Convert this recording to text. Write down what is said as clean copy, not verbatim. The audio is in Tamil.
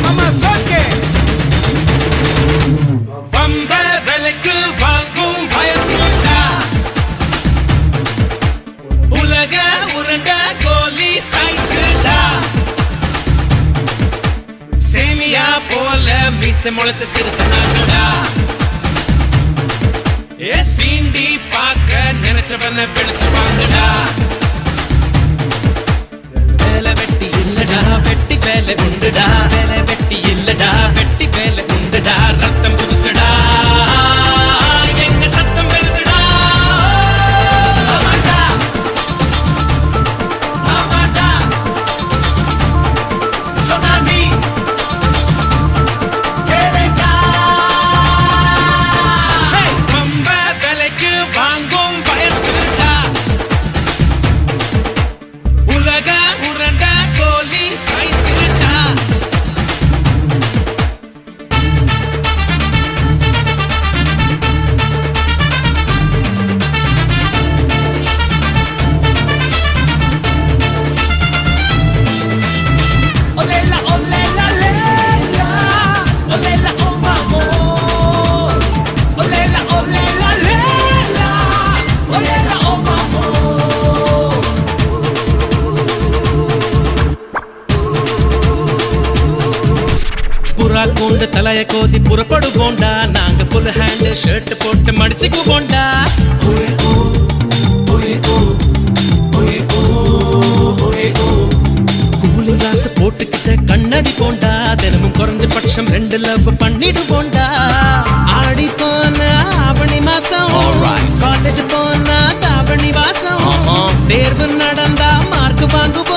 மாமா சோக்கே பம்ப விலைக்கு வாங்கும் வயசுடா உலக உருண்ட கோலி சைஸ்டா சேமியா போல மீச முளைச்ச சிறுத்தனாடா ஏ சீண்டி பாக்க நினைச்சவன வெளுத்து வாங்கடா வேலை வெட்டி இல்லடா வெட்டி வேலை உண்டுடா வேலை வெட்டி இல்லடா வெட்டி வேலை உண்டுடா ரத்தம் புதுசுடா எங்க சத்தம் பெருசுடா ஆமாடா ஆமாடா சொன்னானி கேளடா பம்ப விலைக்கு வாங்கும் வயசுடா உலக உருண்ட கோலி சைஸ்டா Olela, olela, lela. Olela, oh mamor. Olela, olela, lela. Olela, oh mamor. புறா கொண்டு தலைய கோதி புறப்படுவோண்டா நாங்க ஃபுல் ஹேண்ட் ஷர்ட் போட்டு மடிச்சுக்குவோண்டா கூலிங் கிளாஸ் போட்டுக்கிட்ட கண்ணாடி போண்டா தினமும் குறைஞ்சபட்சம் 2 லவ் பண்ணிடுவோண்டா ஆடி போன ஆவணி மாசம் காலேஜ் போனா தாவணி வாசம் தேர்வு நடந்தா மார்க் வாங்குவோம்